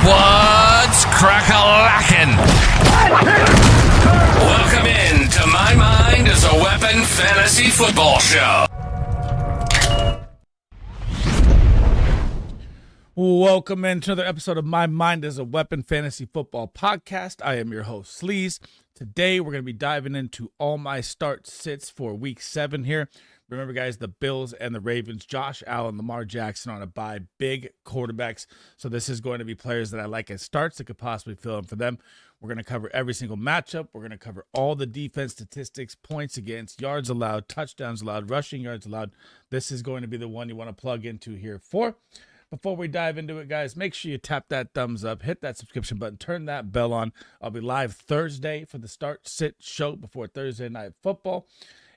What's Crack-A-Lackin? Welcome in to My Mind is a Weapon Fantasy Football Show. Welcome into another episode of My Mind is a Weapon Fantasy Football Podcast. I am your host, Sleaze. Today, we're going to be diving into all my start sits for Week 7 here. Remember, guys, the Bills and the Ravens, Josh Allen, Lamar Jackson on a bye, big quarterbacks. So this is going to be players that I like as starts that could possibly fill in for them. We're going to cover every single matchup. We're going to cover all the defense statistics, points against, yards allowed, touchdowns allowed, rushing yards allowed. This is going to be the one you want to plug into here for. Before we dive into it, guys, make sure you tap that thumbs up, hit that subscription button, turn that bell on. I'll be live Thursday for the Start Sit show before Thursday Night Football.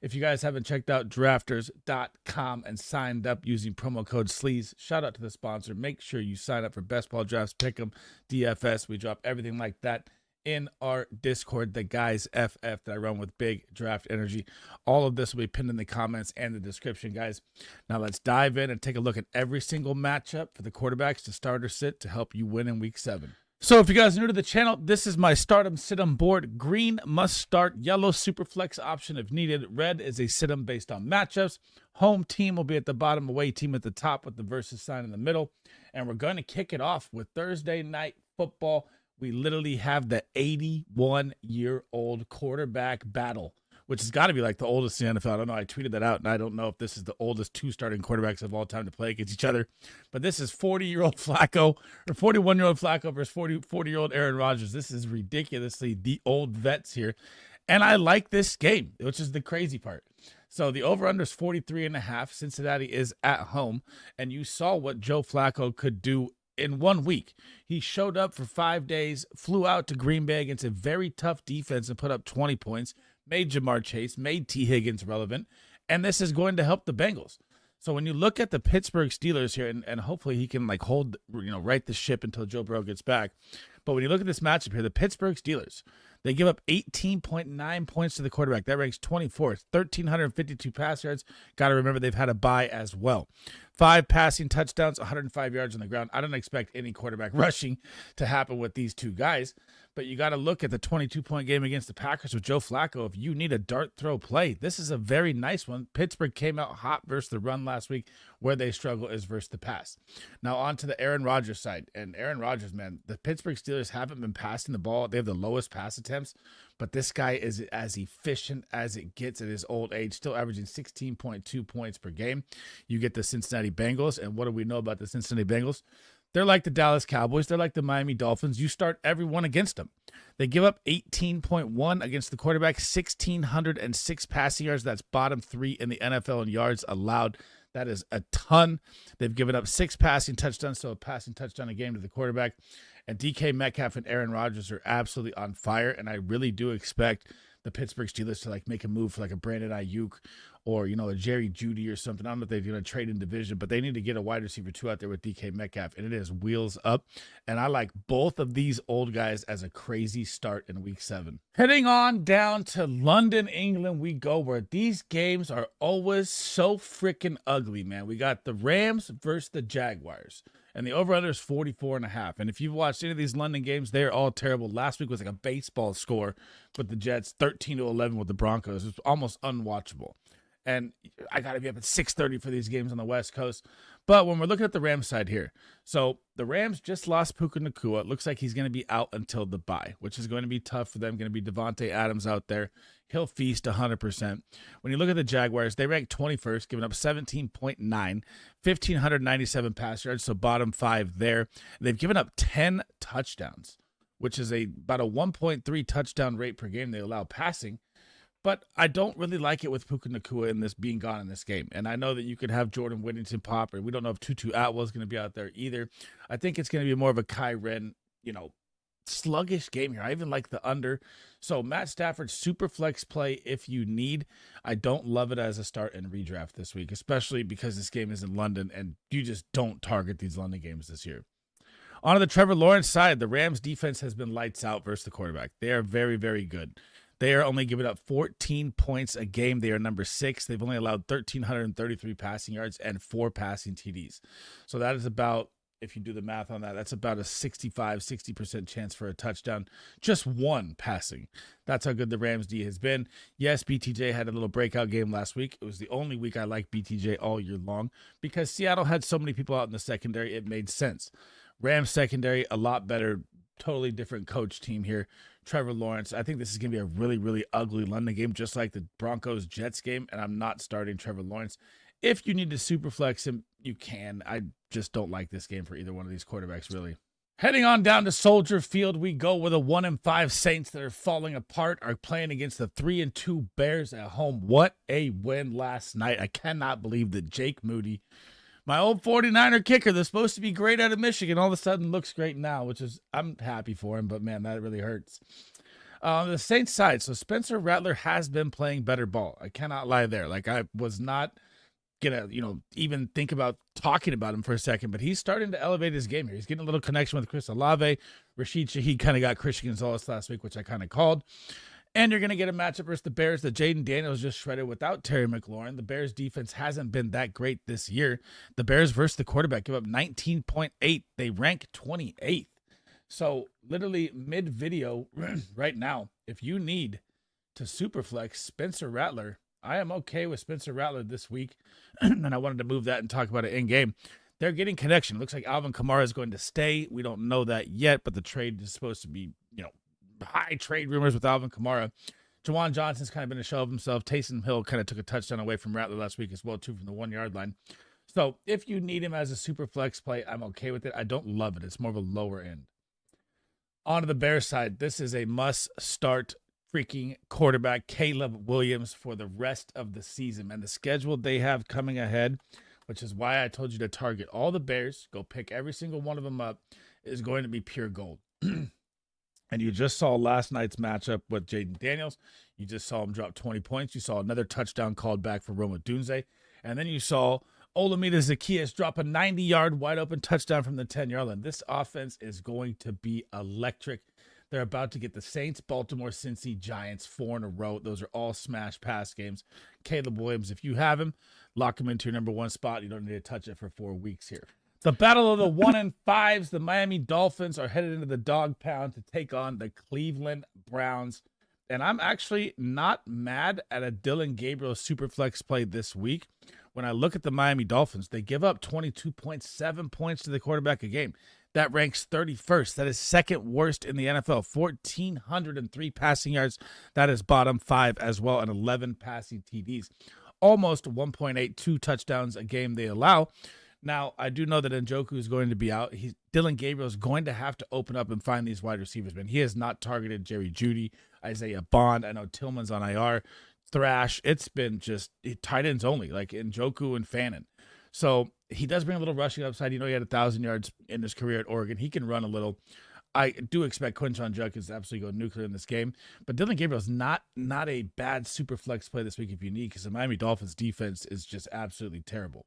If you guys haven't checked out drafters.com and signed up using promo code SLEAZE, shout out to the sponsor. Make sure you sign up for Best Ball Drafts, Pick'em, DFS. We drop everything like that in our Discord, the Guys FF that I run with Big Draft Energy. All of this will be pinned in the comments and the description, guys. Now let's dive in and take a look at every single matchup for the quarterbacks to start or sit to help you win in Week 7. So if you guys are new to the channel, this is my start-em, sit-em board. Green must start, yellow super flex option if needed. Red is a sit-em based on matchups. Home team will be at the bottom, away team at the top with the versus sign in the middle. And we're going to kick it off with Thursday Night Football. We literally have the 81-year-old quarterback battle, which has got to be like the oldest in the NFL. I don't know. I tweeted that out, and I don't know if this is the oldest two starting quarterbacks of all time to play against each other. But this is 40-year-old Flacco, or 41-year-old Flacco versus 40-year-old Aaron Rodgers. This is ridiculously the old vets here. And I like this game, which is the crazy part. So the over-under is 43.5. Cincinnati is at home. And you saw what Joe Flacco could do in 1 week. He showed up for 5 days, flew out to Green Bay against a very tough defense and put up 20 points, made Jamar Chase, made T. Higgins relevant, and this is going to help the Bengals. So when you look at the Pittsburgh Steelers here, and hopefully he can like hold, right the ship until Joe Burrow gets back. But when you look at this matchup here, the Pittsburgh Steelers, they give up 18.9 points to the quarterback. That ranks 24th, 1,352 pass yards. Got to remember they've had a bye as well. 5 passing touchdowns, 105 yards on the ground. I don't expect any quarterback rushing to happen with these two guys. But you got to look at the 22-point game against the Packers with Joe Flacco. If you need a dart throw play, this is a very nice one. Pittsburgh came out hot versus the run last week. Where they struggle is versus the pass. Now on to the Aaron Rodgers side. And Aaron Rodgers, man, the Pittsburgh Steelers haven't been passing the ball. They have the lowest pass attempts. But this guy is as efficient as it gets at his old age, still averaging 16.2 points per game. You get the Cincinnati Bengals. And what do we know about the Cincinnati Bengals? They're like the Dallas Cowboys. They're like the Miami Dolphins. You start everyone against them. They give up 18.1 against the quarterback, 1,606 passing yards. That's bottom 3 in the NFL in yards allowed. That is a ton. They've given up 6 passing touchdowns, so a passing touchdown a game to the quarterback. And DK Metcalf and Aaron Rodgers are absolutely on fire, and I really do expect the Pittsburgh Steelers to like make a move for like a Brandon Ayuk or, a Jerry Jeudy or something. I don't know if they're going to trade in division, but they need to get a wide receiver 2 out there with DK Metcalf, and it is wheels up. And I like both of these old guys as a crazy start in Week 7. Heading on down to London, England, we go, where these games are always so freaking ugly, man. We got the Rams versus the Jaguars. And the over-under is 44.5. And if you've watched any of these London games, they're all terrible. Last week was like a baseball score with the Jets, 13-11 with the Broncos. It was almost unwatchable. And I got to be up at 6:30 for these games on the West Coast. But when we're looking at the Rams side here, so the Rams just lost Puka Nacua. It looks like he's going to be out until the bye, which is going to be tough for them. Going to be Devontae Adams out there. He'll feast 100%. When you look at the Jaguars, they rank 21st, giving up 17.9, 1,597 pass yards, so bottom 5 there. They've given up 10 touchdowns, which is about a 1.3 touchdown rate per game they allow passing. But I don't really like it with Puka Nacua in this being gone in this game. And I know that you could have Jordan Whittington pop, or we don't know if Tutu Atwell is going to be out there either. I think it's going to be more of a Kai Wren, sluggish game here. I even like the under. So Matt Stafford, super flex play if you need. I don't love it as a start and redraft this week, especially because this game is in London and you just don't target these London games this year. On the Trevor Lawrence side, the Rams defense has been lights out versus the quarterback. They are very, very good. They are only giving up 14 points a game. They are number 6. They've only allowed 1,333 passing yards and 4 passing TDs. So that is about if you do the math on that, that's about a 60% chance for a touchdown. Just one passing. That's how good the Rams D has been. Yes, BTJ had a little breakout game last week. It was the only week I liked BTJ all year long because Seattle had so many people out in the secondary. It made sense. Rams secondary, a lot better, totally different coach team here. Trevor Lawrence. I think this is going to be a really, really ugly London game, just like the Broncos-Jets game, and I'm not starting Trevor Lawrence. If you need to super flex him, you can. I just don't like this game for either one of these quarterbacks, really. Heading on down to Soldier Field, we go with a 1-5 Saints that are falling apart, are playing against the 3-2 Bears at home. What a win last night. I cannot believe that Jake Moody, my old 49er kicker that's supposed to be great out of Michigan, all of a sudden looks great now, which is, I'm happy for him, but man, that really hurts. On the Saints side, so Spencer Rattler has been playing better ball. I cannot lie there. Like, I was not gonna, even think about talking about him for a second, but he's starting to elevate his game here. He's getting a little connection with Chris Olave. Rashid Shaheed kind of got Christian Gonzalez last week, which I kind of called. And you're going to get a matchup versus the Bears that Jaden Daniels just shredded without Terry McLaurin. The Bears defense hasn't been that great this year. The Bears versus the quarterback give up 19.8. They rank 28th. So literally mid-video right now, if you need to superflex Spencer Rattler, I am okay with Spencer Rattler this week. And I wanted to move that and talk about it in-game. They're getting connection. It looks like Alvin Kamara is going to stay. We don't know that yet, but the trade is supposed to be, high trade rumors with Alvin Kamara. Jawan Johnson's kind of been a shell of himself. Taysom Hill kind of took a touchdown away from Rattler last week as well, too, from the 1-yard line. So if you need him as a super flex play, I'm okay with it. I don't love it. It's more of a lower end. On to the Bears side, this is a must-start freaking quarterback, Caleb Williams, for the rest of the season. And the schedule they have coming ahead, which is why I told you to target all the Bears, go pick every single one of them up, is going to be pure gold. And you just saw last night's matchup with Jaden Daniels. You just saw him drop 20 points. You saw another touchdown called back for Roma Dunze. And then you saw Olamide Zaccheaus drop a 90-yard wide-open touchdown from the 10-yard line. This offense is going to be electric. They're about to get the Saints, Baltimore, Cincy, Giants 4 in a row. Those are all smash pass games. Caleb Williams, if you have him, lock him into your number one spot. You don't need to touch it for 4 weeks here. The battle of the 1-5s, the Miami Dolphins are headed into the dog pound to take on the Cleveland Browns. And I'm actually not mad at a Dylan Gabriel superflex play this week. When I look at the Miami Dolphins, they give up 22.7 points to the quarterback a game. That ranks 31st. That is second worst in the NFL. 1,403 passing yards. That is bottom 5 as well, and 11 passing TDs. Almost 1.82 touchdowns a game they allow. Now, I do know that Njoku is going to be out. Dylan Gabriel is going to have to open up and find these wide receivers, man. He has not targeted Jerry Jeudy, Isaiah Bond. I know Tillman's on IR. Thrash. It's been just tight ends only, like Njoku and Fannin. So he does bring a little rushing upside. He had 1,000 yards in his career at Oregon. He can run a little. I do expect Quinshon Judkins to absolutely go nuclear in this game. But Dylan Gabriel's not a bad super flex play this week if you need, because the Miami Dolphins defense is just absolutely terrible.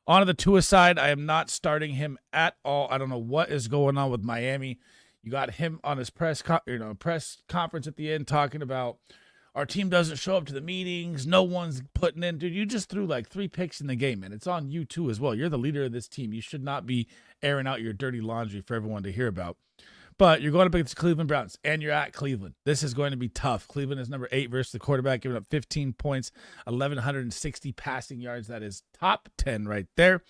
On to the Tua side, I am not starting him at all. I don't know what is going on with Miami. You got him on his press conference at the end talking about our team doesn't show up to the meetings. No one's putting in. Dude, you just threw like 3 picks in the game, and it's on you too as well. You're the leader of this team. You should not be airing out your dirty laundry for everyone to hear about. But you're going up against the Cleveland Browns, and you're at Cleveland. This is going to be tough. Cleveland is number 8 versus the quarterback, giving up 15 points, 1,160 passing yards. That is top 10 right there.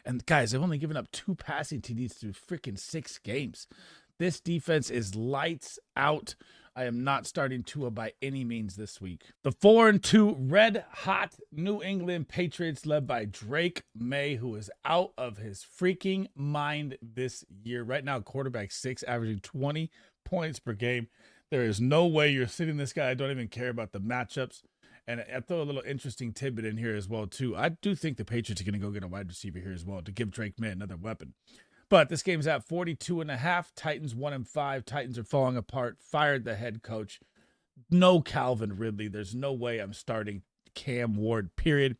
And guys, they've only given up 2 passing TDs through freaking 6 games. This defense is lights out. I am not starting Tua by any means this week. The 4-2 red-hot New England Patriots led by Drake May, who is out of his freaking mind this year. Right now, quarterback 6, averaging 20 points per game. There is no way you're sitting this guy. I don't even care about the matchups. And I throw a little interesting tidbit in here as well, too. I do think the Patriots are going to go get a wide receiver here as well to give Drake May another weapon. But this game's at 42.5. Titans 1-5. Titans are falling apart. Fired the head coach. No Calvin Ridley. There's no way I'm starting Cam Ward, period.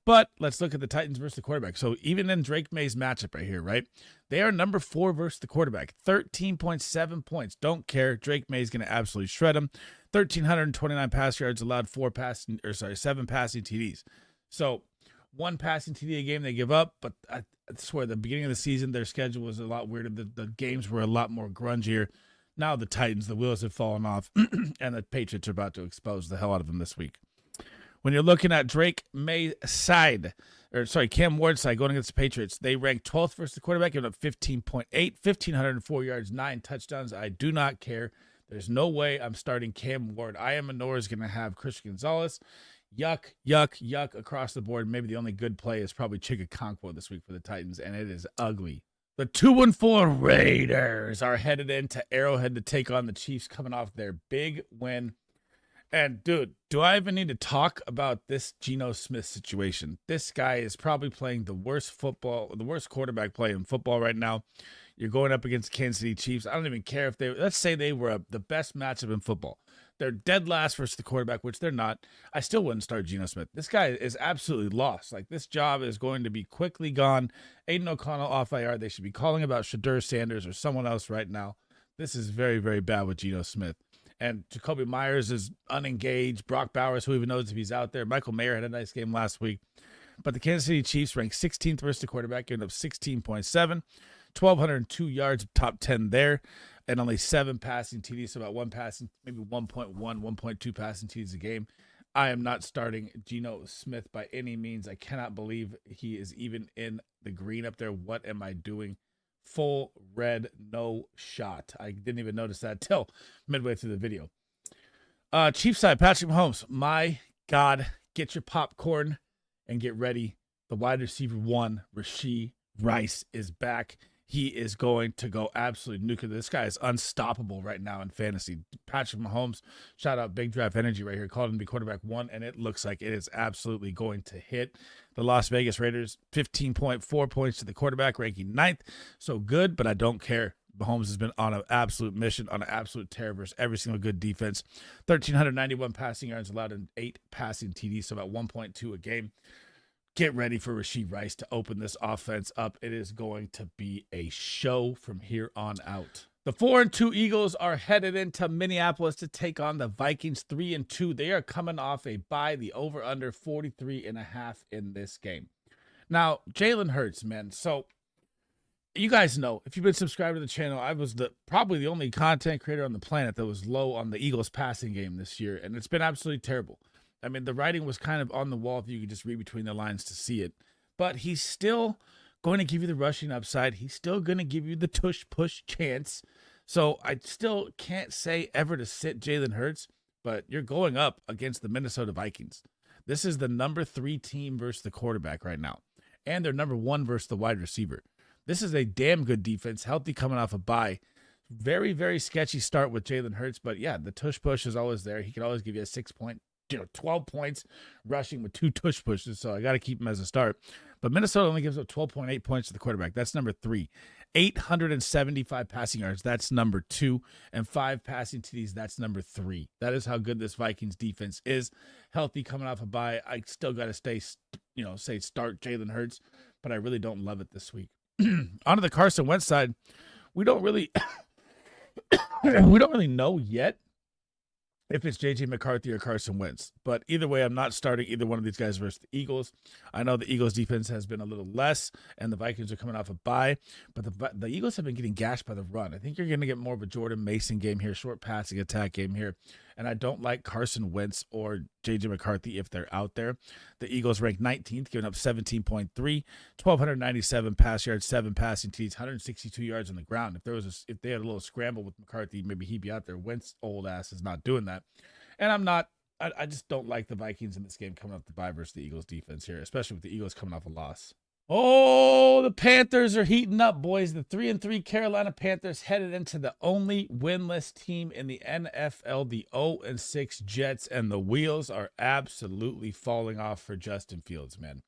But let's look at the Titans versus the quarterback. So even in Drake May's matchup right here, right? They are number 4 versus the quarterback. 13.7 points. Don't care. Drake May's going to absolutely shred him. 1,329 pass yards allowed, 7 passing TDs. So one passing TD a game they give up, but I swear the beginning of the season, their schedule was a lot weirder. The games were a lot more grungier. Now the Titans, the wheels have fallen off, and the Patriots are about to expose the hell out of them this week. When you're looking at Cam Ward's side going against the Patriots, they ranked 12th versus the quarterback, giving up 15.8, 1,504 yards, 9 touchdowns. I do not care. There's no way I'm starting Cam Ward. I am is going to have Christian Gonzalez. Yuck, yuck, yuck across the board. Maybe the only good play is probably Chigga this week for the Titans, and it is ugly. The 2-4 Raiders are headed into Arrowhead to take on the Chiefs, coming off their big win. And, dude, do I even need to talk about this Geno Smith situation? This guy is probably playing the worst quarterback play in football right now. You're going up against Kansas City Chiefs. I don't even care if let's say they were the best matchup in football. They're dead last versus the quarterback, which they're not. I still wouldn't start Geno Smith. This guy is absolutely lost. Like, this job is going to be quickly gone. Aiden O'Connell off IR. They should be calling about Shadur Sanders or someone else right now. This is very, very bad with Geno Smith. And Jacoby Myers is unengaged. Brock Bowers, who even knows if he's out there. Michael Mayer had a nice game last week. But the Kansas City Chiefs ranked 16th versus the quarterback, giving up 16.7, 1,202 yards, top 10 there, and only 7 passing TDs, so about 1 passing, maybe 1.1, 1.2 passing TDs a game. I am not starting Geno Smith by any means. I cannot believe he is even in the green up there. What am I doing? Full red, no shot. I didn't even notice that till midway through the video. Chiefs side, Patrick Mahomes. My God, get your popcorn and get ready. The wide receiver 1, Rashee Rice, is back. He is going to go absolutely nuclear. This guy is unstoppable right now in fantasy. Patrick Mahomes, shout out Big Draft Energy right here, called him to be quarterback 1, and it looks like it is absolutely going to hit. The Las Vegas Raiders, 15.4 points to the quarterback, ranking 9th. So good, but I don't care. Mahomes has been on an absolute mission, on an absolute tear versus every single good defense. 1,391 passing yards allowed and 8 passing TDs, so about 1.2 a game. Get ready for Rashee Rice to open this offense up. It is going to be a show from here on out. The 4-2 Eagles are headed into Minneapolis to take on the Vikings, 3-2. They are coming off a bye, the over-under 43.5 in this game. Now, Jalen Hurts, man. So, you guys know, if you've been subscribed to the channel, I was probably the only content creator on the planet that was low on the Eagles passing game this year, and it's been absolutely terrible. I mean, the writing was kind of on the wall if you could just read between the lines to see it. But he's still going to give you the rushing upside. He's still going to give you the tush-push chance. So I still can't say ever to sit Jalen Hurts, but you're going up against the Minnesota Vikings. This is the number 3 team versus the quarterback right now. And they're number 1 versus the wide receiver. This is a damn good defense, healthy coming off a bye. Very, very sketchy start with Jalen Hurts. But yeah, the tush-push is always there. He can always give you a 12 points rushing with 2 tush pushes, so I got to keep him as a start. But Minnesota only gives up 12.8 points to the quarterback. That's number 3. 875 passing yards. That's number 2. And 5 passing TDs. That's number 3. That is how good this Vikings defense is. Healthy coming off a bye. I still got to say start Jalen Hurts, but I really don't love it this week. On to the Carson Wentz side, we don't really know yet if it's J.J. McCarthy or Carson Wentz. But either way, I'm not starting either one of these guys versus the Eagles. I know the Eagles' defense has been a little less, and the Vikings are coming off a bye. But the Eagles have been getting gashed by the run. I think you're going to get more of a Jordan Mason game here, short passing attack game here. And I don't like Carson Wentz or J.J. McCarthy if they're out there. The Eagles ranked 19th, giving up 17.3, 1,297 pass yards, 7 passing TDs, 162 yards on the ground. If they had a little scramble with McCarthy, maybe he'd be out there. Wentz, old ass, is not doing that. And I just don't like the Vikings in this game coming off the bye versus the Eagles defense here, especially with the Eagles coming off a loss. Oh, the Panthers are heating up, boys. The 3-3 Carolina Panthers headed into the only winless team in the NFL, the 0-6 Jets, and the wheels are absolutely falling off for Justin Fields, man.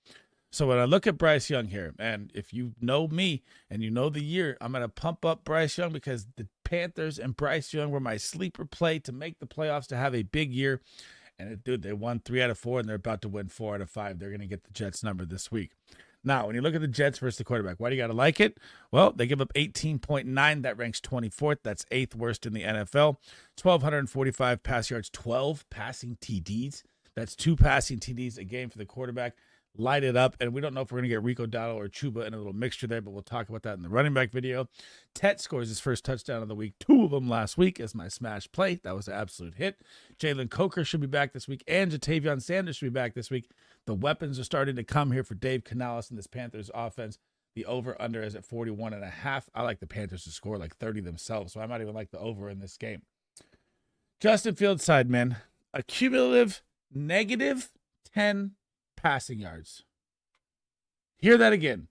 So when I look at Bryce Young here, and if you know me and you know the year, I'm going to pump up Bryce Young because the Panthers and Bryce Young were my sleeper play to make the playoffs, to have a big year. And they won 3 out of 4, and they're about to win 4 out of 5. They're going to get the Jets number this week. Now, when you look at the Jets versus the quarterback, why do you got to like it? Well, they give up 18.9. That ranks 24th. That's 8th worst in the NFL. 1,245 pass yards, 12 passing TDs. That's 2 passing TDs a game for the quarterback. light it up. And we don't know if we're going to get Rico Dowdle or Chuba in a little mixture there, but we'll talk about that in the running back video. Tet scores his first touchdown of the week, 2 of them last week as my smash play. That was an absolute hit. Jalen Coker should be back this week, and Jatavion Sanders should be back this week. The weapons are starting to come here for Dave Canales and this Panthers offense. The over-under is at 41.5. I like the Panthers to score like 30 themselves, so I might even like the over in this game. Justin Fields side, man. A cumulative negative 10 passing yards. Hear that again.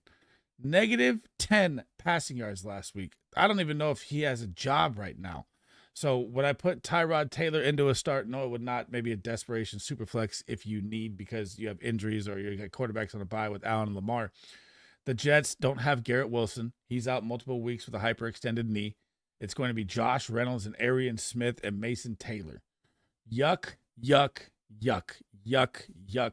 Negative 10 passing yards last week. I don't even know if he has a job right now. So would I put Tyrod Taylor into a start? No, it would not. Maybe a desperation super flex if you need because you have injuries or you got quarterbacks on a bye with Allen and Lamar. The Jets don't have Garrett Wilson. He's out multiple weeks with a hyperextended knee. It's going to be Josh Reynolds and Arian Smith and Mason Taylor. Yuck, yuck, yuck, yuck, yuck.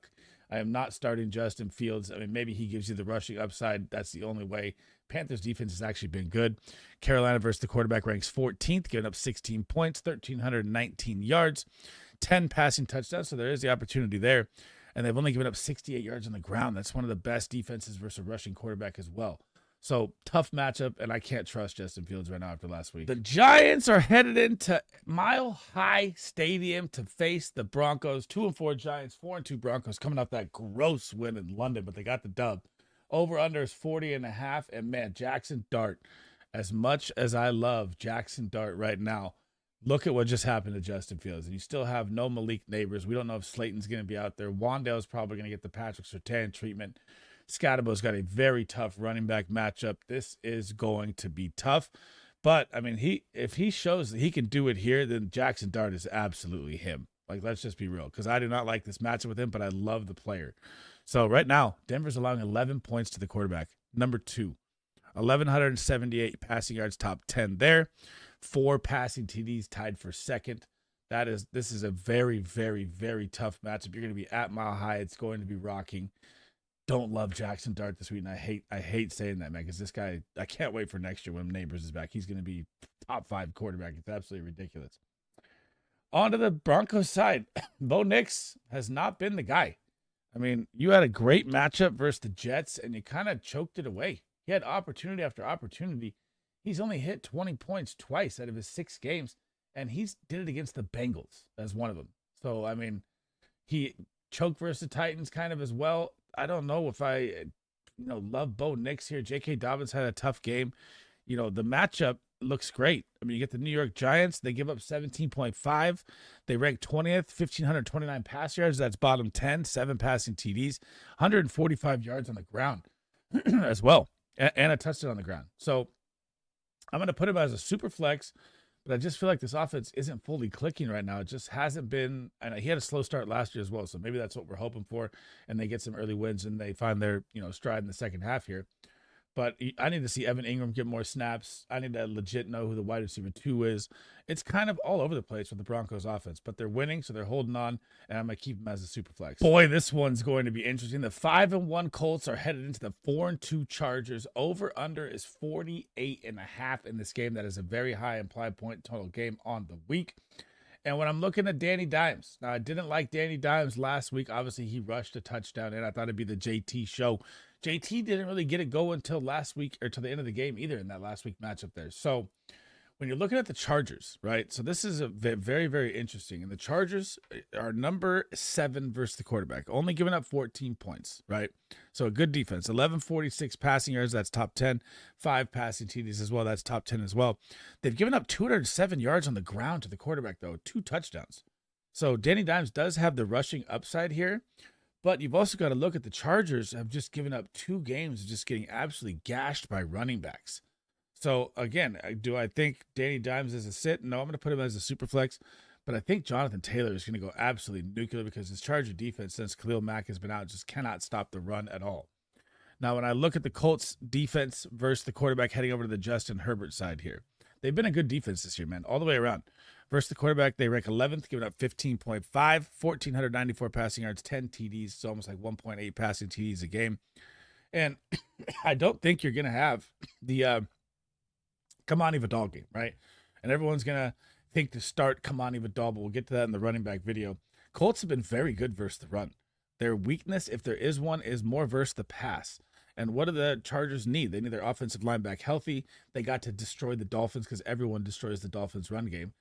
I am not starting Justin Fields. I mean, maybe he gives you the rushing upside. That's the only way. Panthers defense has actually been good. Carolina versus the quarterback ranks 14th, giving up 16 points, 1,319 yards, 10 passing touchdowns. So there is the opportunity there. And they've only given up 68 yards on the ground. That's one of the best defenses versus a rushing quarterback as well. So tough matchup, and I can't trust Justin Fields right now after last week. The Giants are headed into Mile High Stadium to face the Broncos. 2-4 Giants, 4-2 Broncos, coming off that gross win in London, but they got the dub. Over under is 40.5, and man, Jackson Dart. As much as I love Jackson Dart right now, look at what just happened to Justin Fields. And you still have no Malik Neighbors. We don't know if Slayton's going to be out there. Wandale's probably going to get the Patrick Surtain treatment. Scadabo's got a very tough running back matchup. This is going to be tough. But, I mean, if he shows that he can do it here, then Jackson Dart is absolutely him. Like, let's just be real. Because I do not like this matchup with him, but I love the player. So, right now, Denver's allowing 11 points to the quarterback. Number 2. 1,178 passing yards, top 10 there. 4 passing TDs tied for second. This is a very, very, very tough matchup. You're going to be at Mile High. It's going to be rocking. Don't love Jackson Dart this week, and I hate saying that, man, because this guy, I can't wait for next year when Neighbors is back. He's going to be top 5 quarterback. It's absolutely ridiculous. On to the Broncos side. Bo Nix has not been the guy. I mean, you had a great matchup versus the Jets, and you kind of choked it away. He had opportunity after opportunity. He's only hit 20 points twice out of his 6 games, and he's did it against the Bengals as one of them. So, I mean, he choked versus the Titans kind of as well. I don't know if I, love Bo Nix here. J.K. Dobbins had a tough game. The matchup looks great. I mean, you get the New York Giants. They give up 17.5. They rank 20th, 1,529 pass yards. That's bottom 10, 7 passing TDs, 145 yards on the ground as well, and a touchdown on the ground. So I'm going to put him as a super flex, but I just feel like this offense isn't fully clicking right now. It just hasn't been, and he had a slow start last year as well, so maybe that's what we're hoping for, and they get some early wins and they find their stride in the second half here. But I need to see Evan Ingram get more snaps. I need to legit know who the wide receiver 2 is. It's kind of all over the place with the Broncos offense, but they're winning, so they're holding on, and I'm going to keep them as a super flex. Boy, this one's going to be interesting. The 5-1 Colts are headed into the 4-2 Chargers. Over-under is 48.5 in this game. That is a very high implied point total game on the week. And when I'm looking at Danny Dimes, now I didn't like Danny Dimes last week. Obviously, he rushed a touchdown, and I thought it'd be the JT show. JT didn't really get it going until last week or to the end of the game either in that last week matchup there. So when you're looking at the Chargers, right? So this is a very, very interesting. And the Chargers are number 7 versus the quarterback, only giving up 14 points, right? So a good defense, 1146 passing yards. That's top 10, 5 passing TDs as well. That's top 10 as well. They've given up 207 yards on the ground to the quarterback though, 2 touchdowns. So Danny Dimes does have the rushing upside here. But you've also got to look at the Chargers have just given up 2 games of just getting absolutely gashed by running backs. So, again, do I think Danny Dimes is a sit? No, I'm going to put him as a super flex. But I think Jonathan Taylor is going to go absolutely nuclear because his Charger defense, since Khalil Mack has been out, just cannot stop the run at all. Now, when I look at the Colts defense versus the quarterback heading over to the Justin Herbert side here, they've been a good defense this year, man, all the way around. Versus the quarterback, they rank 11th, giving up 15.5, 1,494 passing yards, 10 TDs, so almost like 1.8 passing TDs a game. And I don't think you're going to have the Kamani Vidal game, right? And everyone's going to think to start Kamani Vidal, but we'll get to that in the running back video. Colts have been very good versus the run. Their weakness, if there is one, is more versus the pass. And what do the Chargers need? They need their offensive line back healthy. They got to destroy the Dolphins because everyone destroys the Dolphins' run game.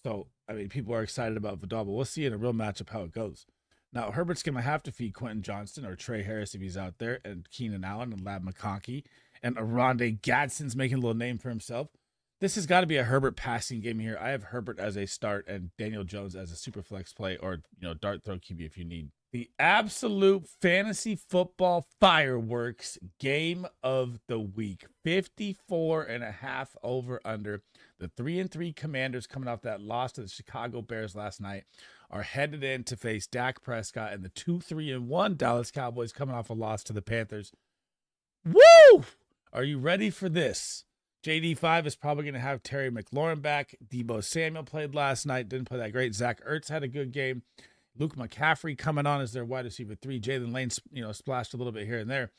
So, I mean, people are excited about Vidal, but we'll see in a real matchup how it goes. Now, Herbert's going to have to feed Quentin Johnston or Trey Harris if he's out there, and Keenan Allen and Lab McConkey, and Aronde Gadsden's making a little name for himself. This has got to be a Herbert passing game here. I have Herbert as a start and Daniel Jones as a super flex play, or dart throw QB if you need. The absolute fantasy football fireworks game of the week. 54.5 over under. The 3-3 Commanders, coming off that loss to the Chicago Bears last night, are headed in to face Dak Prescott, and the 2-3-1 Dallas Cowboys, coming off a loss to the Panthers. Woo! Are you ready for this? JD5 is probably going to have Terry McLaurin back. Debo Samuel played last night, didn't play that great. Zach Ertz had a good game. Luke McCaffrey coming on as their wide receiver 3. Jalen Lane, splashed a little bit here and there.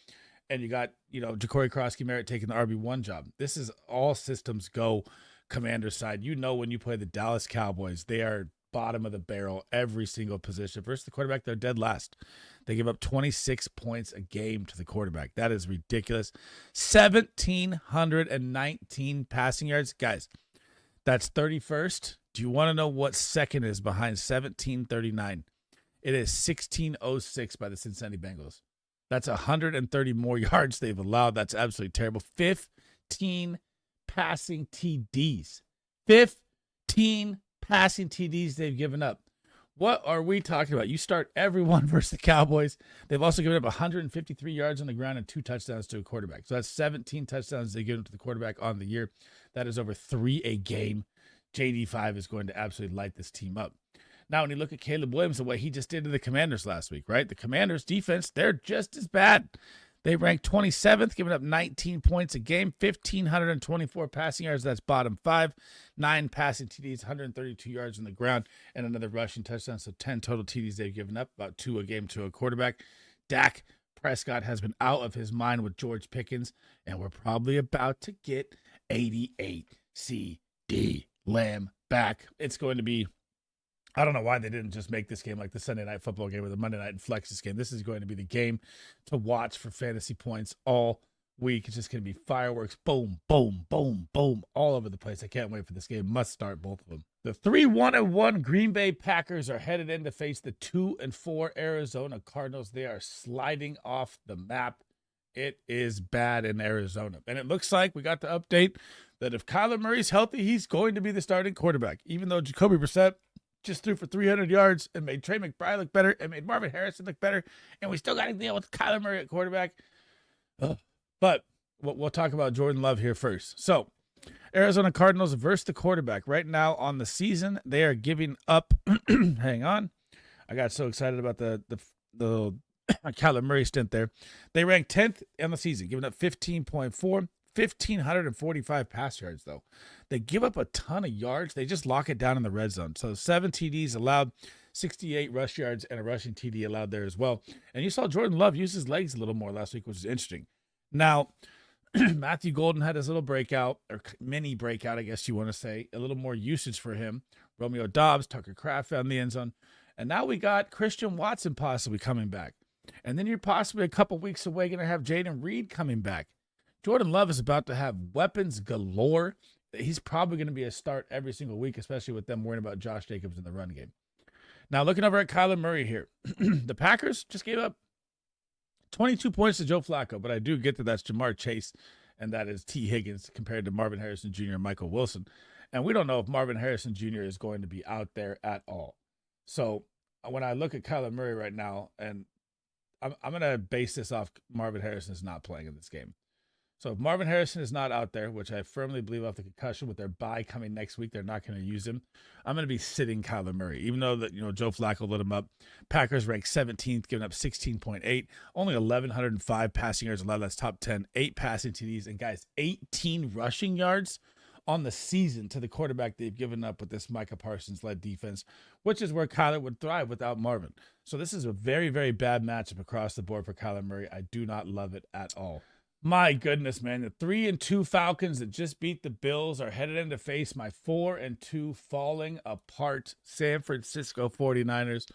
And you got, Ja'Cory Crosky-Merritt taking the RB1 job. This is all systems go Commander's side. When you play the Dallas Cowboys, they are bottom of the barrel every single position. Versus the quarterback, they're dead last. They give up 26 points a game to the quarterback. That is ridiculous. 1,719 passing yards. Guys, that's 31st. Do you want to know what second is behind 1739? It is 1606 by the Cincinnati Bengals. That's 130 more yards they've allowed. That's absolutely terrible. 15 passing TDs. 15 passing TDs they've given up. What are we talking about? You start everyone versus the Cowboys. They've also given up 153 yards on the ground and 2 touchdowns to a quarterback. So that's 17 touchdowns they give to the quarterback on the year. That is over 3 a game. JD5 is going to absolutely light this team up. Now, when you look at Caleb Williams and what he just did to the Commanders last week, right? The Commanders defense, they're just as bad. They ranked 27th, giving up 19 points a game, 1,524 passing yards. That's bottom 5. 9 passing TDs, 132 yards on the ground, and another rushing touchdown. So 10 total TDs they've given up, about 2 a game to a quarterback. Dak Prescott has been out of his mind with George Pickens, and we're probably about to get 88 CD Lamb back. It's going to be, I don't know why they didn't just make this game like the Sunday Night Football game or the Monday Night Flexes game. This is going to be the game to watch for fantasy points all week. It's just going to be fireworks. Boom, boom, boom, boom, all over the place. I can't wait for this game. Must start both of them. The 3-1-1 Green Bay Packers are headed in to face the 2-4 Arizona Cardinals. They are sliding off the map. It is bad in Arizona. And it looks like we got the update that if Kyler Murray's healthy, he's going to be the starting quarterback. Even though Jacoby Brissett just threw for 300 yards and made Trey McBride look better and made Marvin Harrison look better, and we still got to deal with Kyler Murray at quarterback. But we'll talk about Jordan Love here first. So, Arizona Cardinals versus the quarterback. Right now on the season, they are giving up. Hang on. I got so excited about the Kyler Murray stint there. They ranked 10th on the season, giving up 15.4, 1,545 pass yards, though. They give up a ton of yards. They just lock it down in the red zone. So 7 TDs allowed, 68 rush yards, and a rushing TD allowed there as well. And you saw Jordan Love use his legs a little more last week, which is interesting. Now, Matthew Golden had his little breakout, or mini breakout, I guess you want to say. A little more usage for him. Romeo Doubs, Tucker Kraft found the end zone. And now we got Christian Watson possibly coming back. And then you're possibly a couple weeks away going to have Jaden Reed coming back. Jordan Love is about to have weapons galore. He's probably going to be a start every single week, especially with them worrying about Josh Jacobs in the run game. Now, looking over at Kyler Murray here. The Packers just gave up 22 points to Joe Flacco, but I do get that that's Jamar Chase, and that is T. Higgins compared to Marvin Harrison Jr. and Michael Wilson. And we don't know if Marvin Harrison Jr. is going to be out there at all. So when I look at Kyler Murray right now, and I'm going to base this off Marvin Harrison is not playing in this game. So if Marvin Harrison is not out there, which I firmly believe off the concussion with their bye coming next week, they're not going to use him. I'm going to be sitting Kyler Murray, even though that Joe Flacco lit him up. Packers ranked 17th, giving up 16.8, only 1,105 passing yards allowed. That's top 10, 8 passing TDs, and guys, 18 rushing yards on the season to the quarterback they've given up with this Micah Parsons-led defense, which is where Kyler would thrive without Marvin. So this is a very, very bad matchup across the board for Kyler Murray. I do not love it at all. My goodness, man. The 3-2 Falcons that just beat the Bills are headed in to face my 4-2 falling apart San Francisco 49ers.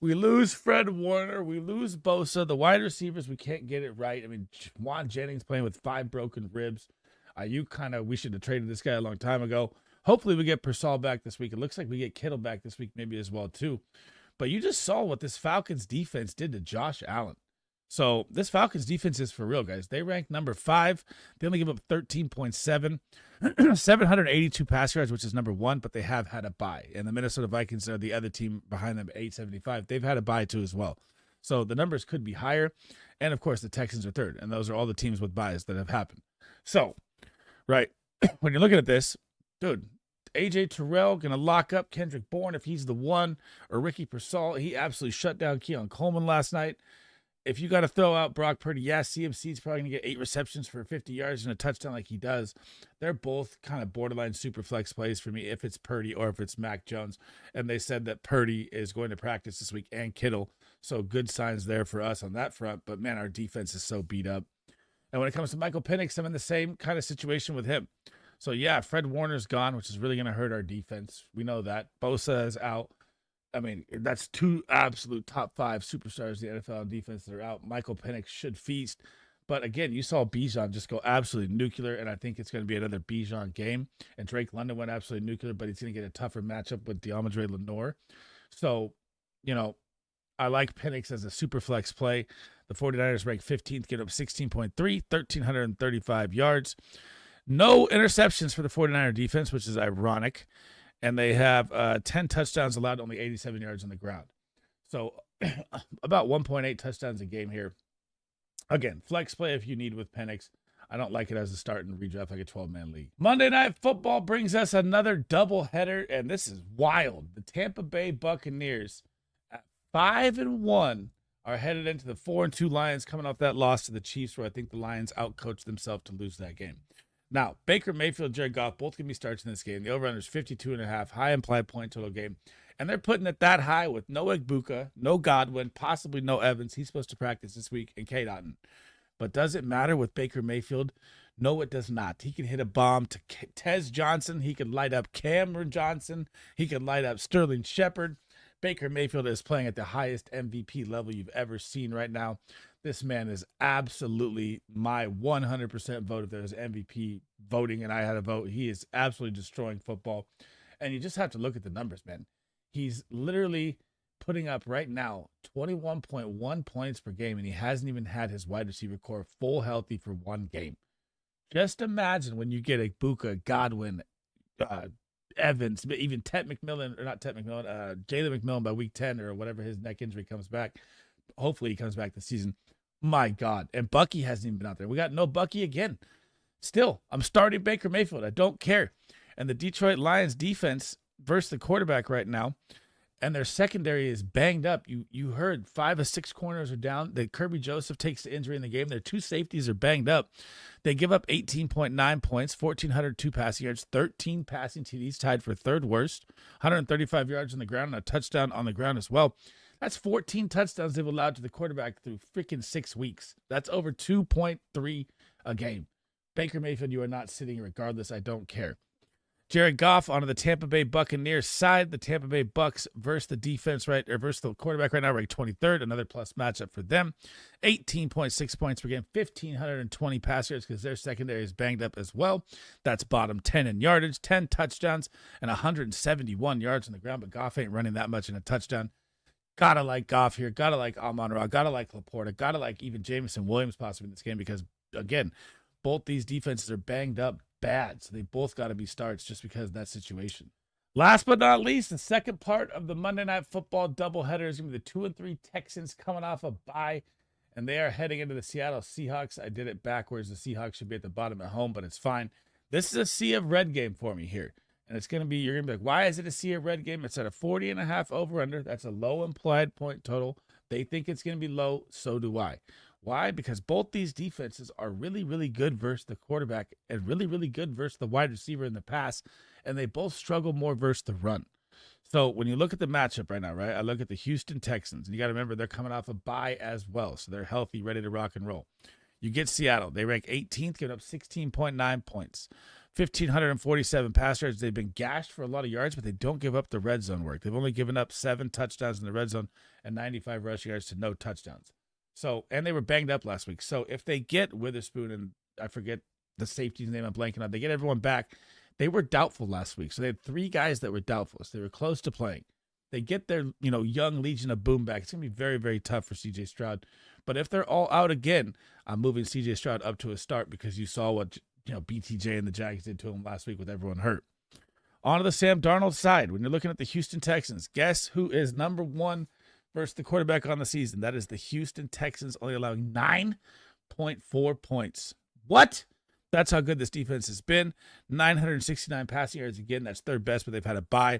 We lose Fred Warner. We lose Bosa. The wide receivers, we can't get it right. I mean, Juwan Jennings playing with 5 broken ribs. We should have traded this guy a long time ago. Hopefully we get Purcell back this week. It looks like we get Kittle back this week maybe as well too. But you just saw what this Falcons defense did to Josh Allen. So this Falcons defense is for real, guys. They rank number 5. They only give up 13.7, 782 pass yards, which is number 1, but they have had a bye. And the Minnesota Vikings are the other team behind them, 875. They've had a bye too as well. So the numbers could be higher. And of course, the Texans are 3rd. And those are all the teams with byes that have happened. So, right, when you're looking at this, dude, AJ Terrell going to lock up Kendrick Bourne if he's the one, or Ricky Purcell. He absolutely shut down Keon Coleman last night. If you got to throw out Brock Purdy, CMC's probably going to get 8 receptions for 50 yards and a touchdown like he does. They're both kind of borderline super flex plays for me if it's Purdy or if it's Mac Jones. And they said that Purdy is going to practice this week and Kittle. So good signs there for us on that front. But, man, our defense is so beat up. And when it comes to Michael Penix, I'm in the same kind of situation with him. So, yeah, Fred Warner's gone, which is really going to hurt our defense. We know that. Bosa is out. I mean, that's 2 absolute top 5 superstars in the NFL on defense that are out. Michael Penix should feast. But again, you saw Bijan just go absolutely nuclear, and I think it's going to be another Bijan game. And Drake London went absolutely nuclear, but he's going to get a tougher matchup with DeAndre Lenore. So, I like Penix as a super flex play. The 49ers rank 15th, get up 16.3, 1,335 yards. No interceptions for the 49er defense, which is ironic. And they have 10 touchdowns allowed, only 87 yards on the ground. So about 1.8 touchdowns a game here. Again, flex play if you need with Penix. I don't like it as a start in redraft like a 12-man league. Monday Night Football brings us another doubleheader, and this is wild. The Tampa Bay Buccaneers at 5-1 are headed into the 4-2 Lions, coming off that loss to the Chiefs, where I think the Lions outcoached themselves to lose that game. Now, Baker Mayfield, Jared Goff, both can be starts in this game. The over-under is 52.5, high implied point total game. And they're putting it that high with no Igbuka, no Godwin, possibly no Evans. He's supposed to practice this week, and K. Dotton. But does it matter with Baker Mayfield? No, it does not. He can hit a bomb to Tez Johnson. He can light up Cameron Johnson. He can light up Sterling Shepard. Baker Mayfield is playing at the highest MVP level you've ever seen right now. This man is absolutely my 100% vote if there's MVP voting and I had a vote. He is absolutely destroying football. And you just have to look at the numbers, man. He's literally putting up right now 21.1 points per game, and he hasn't even had his wide receiver core full healthy for 1 game. Just imagine when you get a Igbuka, Godwin, Evans, even Jalen McMillan by week 10 or whatever his neck injury comes back. Hopefully he comes back this season. My God. And Bucky hasn't even been out there. We got no Bucky again. Still, I'm starting Baker Mayfield. I don't care. And the Detroit Lions defense versus the quarterback right now, and their secondary is banged up. You heard 5 of 6 corners are down. That Kirby Joseph takes the injury in the game. Their 2 safeties are banged up. They give up 18.9 points, 1,402 passing yards, 13 passing TDs, tied for 3rd worst, 135 yards on the ground, and a touchdown on the ground as well. That's 14 touchdowns they've allowed to the quarterback through freaking 6 weeks. That's over 2.3 a game. Baker Mayfield, you are not sitting regardless. I don't care. Jared Goff onto the Tampa Bay Buccaneers side. The Tampa Bay Bucks versus the defense versus the quarterback right now, ranked 23rd. Another plus matchup for them. 18.6 points per game, 1,520 pass yards because their secondary is banged up as well. That's bottom 10 in yardage, 10 touchdowns, and 171 yards on the ground. But Goff ain't running that much in a touchdown. Gotta like Goff here. Gotta like Amon-Ra. Gotta like Laporta. Gotta like even Jameson Williams possibly in this game because, again, both these defenses are banged up bad. So they both got to be starts just because of that situation. Last but not least, the second part of the Monday Night Football doubleheader is going to be the 2-3 Texans coming off a bye, and they are heading into the Seattle Seahawks. I did it backwards. The Seahawks should be at the bottom at home, but it's fine. This is a sea of red game for me here. And it's going to be, you're going to be like, why is it a sea of red game? It's at a 40.5 over-under. That's a low implied point total. They think it's going to be low. So do I. Why? Because both these defenses are really, really good versus the quarterback and really, really good versus the wide receiver in the pass. And they both struggle more versus the run. So when you look at the matchup right now, right, I look at the Houston Texans. And you got to remember, they're coming off a bye as well. So they're healthy, ready to rock and roll. You get Seattle. They rank 18th, giving up 16.9 points. 1,547 pass yards. They've been gashed for a lot of yards, but they don't give up the red zone work. They've only given up 7 touchdowns in the red zone and 95 rushing yards to no touchdowns. So, and they were banged up last week. So if they get Witherspoon and I forget the safety's name I'm blanking on, they get everyone back. They were doubtful last week. So they had 3 guys that were doubtful. So they were close to playing. They get their, young Legion of Boom back. It's going to be very, very tough for CJ Stroud. But if they're all out again, I'm moving CJ Stroud up to a start because you saw what, BTJ and the Jags did to him last week with everyone hurt. On to the Sam Darnold side. When you're looking at the Houston Texans, guess who is number 1 versus the quarterback on the season? That is the Houston Texans, only allowing 9.4 points. What? That's how good this defense has been. 969 passing yards again. That's third best, but they've had a bye.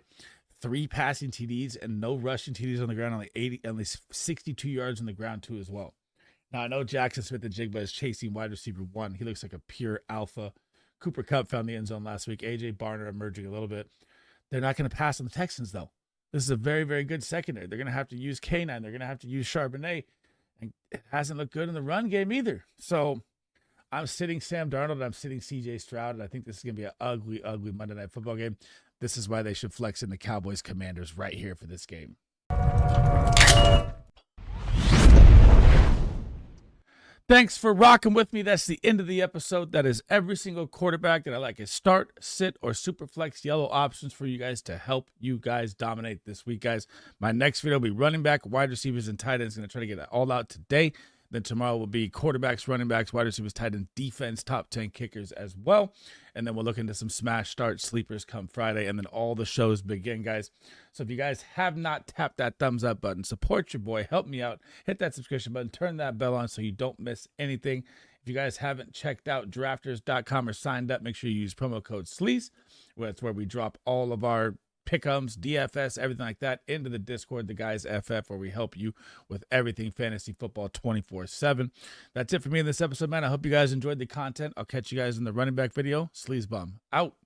3 passing TDs and no rushing TDs on the ground. Only 62 yards on the ground too as well. Now I know Jackson Smith-Njigba is chasing wide receiver 1. He looks like a pure alpha. Cooper Kupp found the end zone last week. AJ Barner emerging a little bit. They're not going to pass on the Texans though. This is a very, very good secondary. They're going to have to use K9. They're going to have to use Charbonnet. And it hasn't looked good in the run game either. So I'm sitting Sam Darnold and I'm sitting CJ Stroud. And I think this is going to be an ugly, ugly Monday Night Football game. This is why they should flex in the Cowboys Commanders right here for this game. Thanks for rocking with me. That's the end of the episode. That is every single quarterback that I like is start, sit, or super flex yellow options for you guys to help you guys dominate this week, guys. My next video will be running back, wide receivers, and tight ends. Going to try to get it all out today. Then tomorrow will be quarterbacks, running backs, wide receivers, tight end, defense, top 10 kickers as well. And then we'll look into some smash start sleepers come Friday. And then all the shows begin, guys. So if you guys have not tapped that thumbs up button, support your boy, help me out, hit that subscription button, turn that bell on so you don't miss anything. If you guys haven't checked out drafters.com or signed up, make sure you use promo code SLEAZE. That's where we drop all of our pick'ems, DFS, everything like that into the Discord, the guys FF, where we help you with everything fantasy football 24/7. That's it for me in this episode, man. I hope you guys enjoyed the content. I'll catch you guys in the running back video. Sleazebum out.